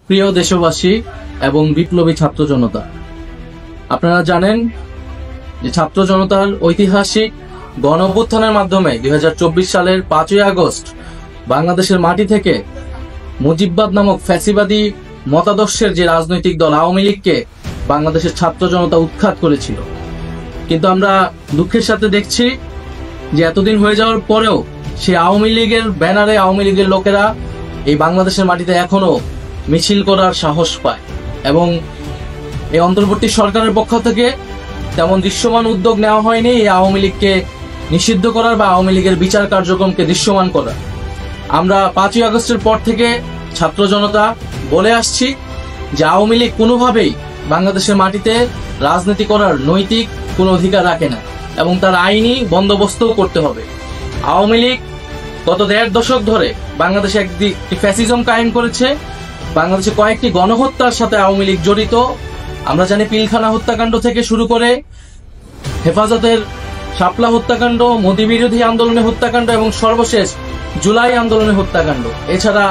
প্রিয় দেশবাসী এবং বিপ্লবী ছাত্র জনতা, আপনারা জানেন যে ছাত্র জনতার ঐতিহাসিক গণ অভ্যুত্থানের মাধ্যমে 2024 সালের 5ই আগস্ট বাংলাদেশের মাটি থেকে মুজিববাদ নামক ফ্যাসিবাদী মতাদর্শের যে রাজনৈতিক দল আওয়ামী লীগকে বাংলাদেশের ছাত্র জনতা উৎখাত করেছিল। কিন্তু আমরা দুঃখের সাথে দেখছি যে এতদিন হয়ে যাওয়ার পরেও সেই আওয়ামী লীগের ব্যানারে আওয়ামী লীগের লোকেরা এই বাংলাদেশের মাটিতে এখনো মিছিল করার সাহস পায় এবং এই অন্তর্বর্তী সরকারের পক্ষ থেকে তেমন দৃশ্যমান উদ্যোগ নেওয়া হয়নি এই আওয়ামী লীগকে নিষিদ্ধ করার বা আওয়ামী লীগের বিচার কার্যক্রমকে দৃশ্যমান করার। আমরা 5ই আগস্টের পর থেকে ছাত্র জনতা বলে আসছি যে আওয়ামী লীগ কোনোভাবেই বাংলাদেশের মাটিতে রাজনীতি করার নৈতিক কোনো অধিকার রাখে না এবং তার আইনি বন্দোবস্তও করতে হবে। আওয়ামী লীগ গত 1.5 দশক ধরে বাংলাদেশে একটি ফ্যাসিজম কায়েম করেছে। বাংলাদেশে কয়েকটি গণহত্যার সাথে আওয়ামী লীগ জড়িত। আমরা জানি পিলখানা হত্যাকাণ্ড থেকে শুরু করে হেফাজতের শাপলা হত্যাকাণ্ড, মোদী বিরোধী আন্দোলনের হত্যাকাণ্ড এবং সর্বশেষ জুলাই আন্দোলনের হত্যাকাণ্ড। এছাড়া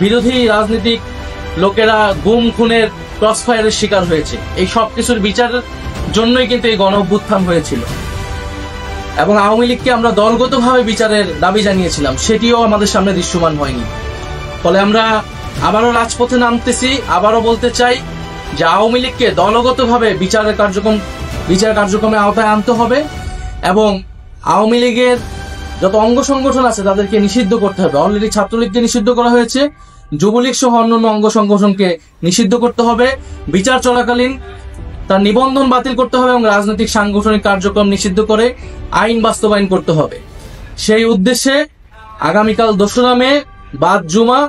বিরোধী রাজনীতিক লোকেরা গুম খুনের ক্রসফায়ারের শিকার হয়েছে। এই সব কিছুর বিচারের জন্যই কিন্তু এই গণ অভ্যুত্থান হয়েছিল এবং আওয়ামী লীগকে আমরা দলগতভাবে বিচারের দাবি জানিয়েছিলাম, সেটিও আমাদের সামনে দৃশ্যমান হয়নি। ফলে আমরা আবারও রাজপথে নামতেছি, আবারও বলতে চাই যে আওয়ামী লীগকে দলগতভাবে বিচার কার্যক্রমে আওতায় আনতে হবে এবং আওয়ামী লীগের যত অঙ্গ সংগঠন আছে তাদেরকে নিষিদ্ধ করতে হবে। অলরেডি ছাত্রলীগকে নিষিদ্ধ করা হয়েছে, যুবলীগ সহ অন্যান্য অঙ্গ সংগঠনকে নিষিদ্ধ করতে হবে। বিচার চলাকালীন তার নিবন্ধন বাতিল করতে হবে এবং রাজনৈতিক সাংগঠনিক কার্যক্রম নিষিদ্ধ করে আইন বাস্তবায়ন করতে হবে। সেই উদ্দেশ্যে আগামীকাল 2রা মে বাদ জুমা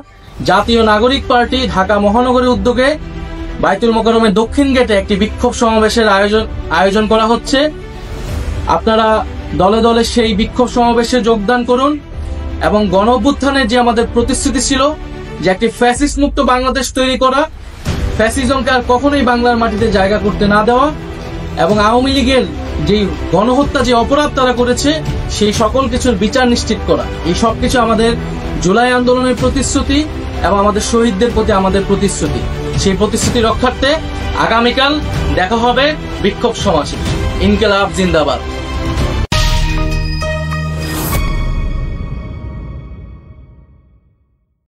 জাতীয় নাগরিক পার্টি ঢাকা মহানগরীর উদ্যোগে বায়তুল মোকাররমের দক্ষিণ গেটে একটি বিক্ষোভ সমাবেশের আয়োজন করা হচ্ছে। আপনারা দলে দলে সেই বিক্ষোভ সমাবেশে যোগদান করুন এবং গণ অভ্যুত্থানের যে আমাদের প্রতিশ্রুতি ছিল যে একটি ফ্যাসিস্ট মুক্ত বাংলাদেশ তৈরি করা, ফ্যাসিজমকে আর কখনোই বাংলার মাটিতে জায়গা করতে না দেওয়া এবং আওয়ামী লীগের যে গণহত্যা যে অপরাধ তারা করেছে সেই সকল কিছুর বিচার নিশ্চিত করা, এই সবকিছু আমাদের জুলাই আন্দোলনের প্রতিশ্রুতি এবং আমাদের শহীদদের প্রতি আমাদের প্রতিশ্রুতি। সেই প্রতিশ্রুতি রক্ষার্থে আগামীকাল দেখা হবে বিক্ষোভ সমাবেশে। ইনকিলাব জিন্দাবাদ।